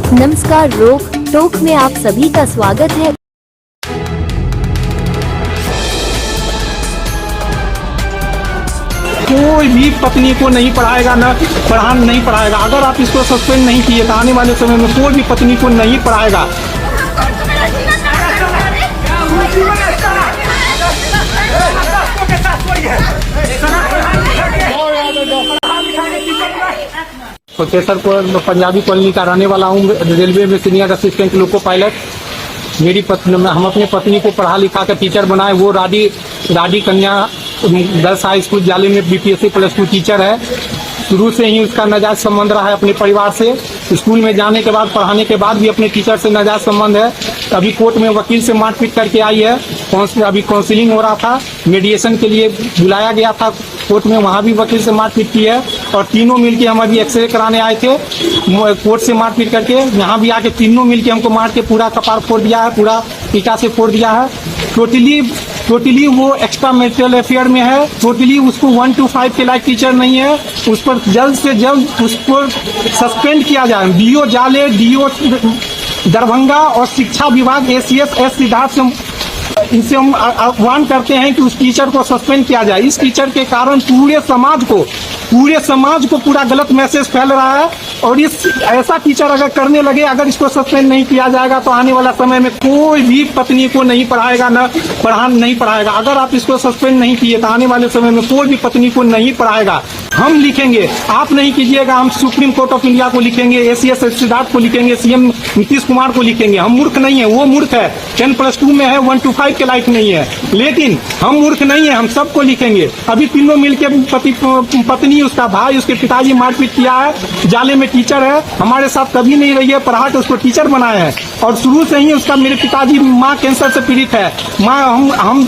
नमस्कार, रोक टोक में आप सभी का स्वागत है। कोई भी पत्नी को नहीं पढ़ाएगा, नहीं पढ़ाएगा। अगर आप इसको सस्पेंड नहीं किए तो आने वाले समय में कोई भी पत्नी को नहीं पढ़ाएगा। प्रोफेसर को पंजाबी कॉलोनी का रहने वाला हूँ, रेलवे में सीनियर असिस्टेंट लोको पायलट। हम अपने पत्नी को पढ़ा लिखा कर टीचर बनाए। वो राडी कन्या गर्ल्स हाई स्कूल जाले में बीपीएससी +2 टीचर है। शुरू से ही उसका नाजायज संबंध रहा है अपने परिवार से। स्कूल में जाने के बाद, पढ़ाने के बाद भी अपने टीचर से नाजायज संबंध है। अभी कोर्ट में वकील से मारपीट करके आई है। अभी काउंसिलिंग हो रहा था, मेडिएशन के लिए बुलाया गया था कोर्ट में, वहां भी वकील से मारपीट की है। और तीनों मिलके हम अभी एक्सरे कराने आए थे कोर्ट से मारपीट करके। यहाँ भी आके तीनों मिलके हमको मार के पूरा कपार फोड़ दिया है, पूरा ईटा से फोड़ दिया है। टोटली वो एक्स्ट्रा मैरिटल अफेयर में है। टोटली उसको 1 to 5 के लायक टीचर नहीं है। उस पर जल्द से जल्द उसको सस्पेंड किया जाए। डीओ जाले, डीओ दरभंगा और शिक्षा विभाग ACS S सिद्धार्थ से इनसे हम आह्वान करते हैं कि उस टीचर को सस्पेंड किया जाए। इस टीचर के कारण पूरे समाज को पूरा गलत मैसेज फैल रहा है। और इस ऐसा टीचर अगर करने लगे, अगर इसको सस्पेंड नहीं किया जाएगा तो आने वाला समय में कोई भी पत्नी को नहीं पढ़ाएगा, नहीं पढ़ाएगा। अगर आप इसको सस्पेंड नहीं किए तो आने वाले समय में कोई भी पत्नी को नहीं पढ़ाएगा। हम लिखेंगे, आप नहीं कीजिएगा, हम सुप्रीम कोर्ट ऑफ इंडिया को लिखेंगे, ACS सिद्धार्थ को लिखेंगे, CM नीतीश कुमार को लिखेंगे। हम मूर्ख नहीं है, वो मूर्ख है, 10+2 में है, 1 to 5 के लायक नहीं है। लेकिन हम मूर्ख नहीं है, हम सबको लिखेंगे। अभी तीनों मिलकर पत्नी, उसका भाई, उसके पिताजी मारपीट किया है। जाले में टीचर है, हमारे साथ कभी नहीं रही है, पढ़ा के उसको टीचर बनाया है। और शुरू से ही उसका, मेरे पिताजी माँ कैंसर से पीड़ित है। हम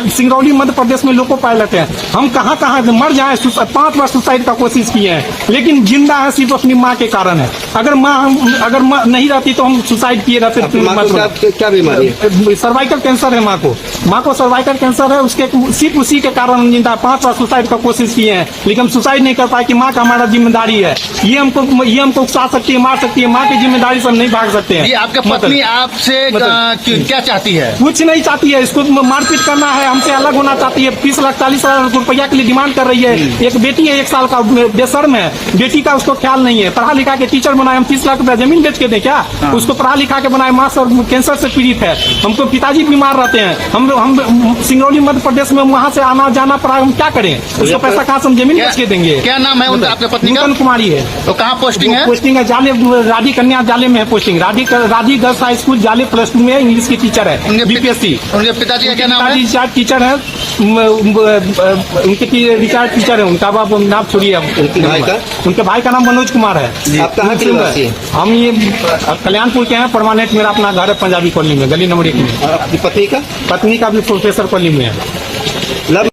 सिंगरौली मध्य प्रदेश में लोको पायलट है। हम कहाँ मर जाए, 5 बार सुसाइड का कोशिश किए हैं, लेकिन जिंदा है सिर्फ अपनी माँ के कारण है। अगर माँ नहीं रहती तो हम सुसाइड किए रहते। क्या बीमारी है? सर्वाइकल कैंसर है माँ को सर्वाइकल कैंसर है। उसके सिर्फ उसी के कारण हम जिंदा। 5 बार सुसाइड का कोशिश किए हैं, लेकिन हम सुसाइड नहीं कर पाए कि माँ का हमारा जिम्मेदारी है। ये हमको उकसा सकती है, मार सकती है। माँ की जिम्मेदारी से हम नहीं भाग सकते हैं। ये आपका पत्नी आपसे क्या चाहती है? कुछ नहीं चाहती है, इसको मारपीट करना है, हमसे अलग होना चाहती है। 30,40,000 रुपया के लिए डिमांड कर रही है। एक बेटी है 1 साल का, बेशर्म है। बेटी का उसको ख्याल नहीं है। पढ़ा लिखा के टीचर बनाए, हम 30 लाख रुपया जमीन बेच के दें क्या? उसको पढ़ा लिखा के बनाए। माँ कैंसर से पीड़ित है, हमको पिताजी बीमार रहते हैं। हम सिंगरौली मध्य प्रदेश में वहाँ से आना जाना पड़ा, हम क्या करें? उसको पैसा कहाँ से हम जमीन बेच के देंगे? क्या नाम है आपके पत्नी का? कुमारी है। तो कहाँ पोस्टिंग है? पोस्टिंग है जाले, राडी कन्या जाले में है पोस्टिंग। राडी गर्ल्स हाई स्कूल जाले +2 में इंग्लिश की टीचर है, BPSC। उनके पिताजी का क्या नाम है? रिटायर्ड टीचर है, उनके रिटायर्ड टीचर है। उनका बाप नाम छोड़िए, उनके भाई का नाम मनोज कुमार है। आप कहाँ के निवासी हैं? हम ये कल्याणपुर के हैं। परमानेंट मेरा अपना घर है पंजाबी कॉलोनी में, गली नंबर 1 में। आपकी पत्नी का भी प्रोफेसर कॉलोनी में है।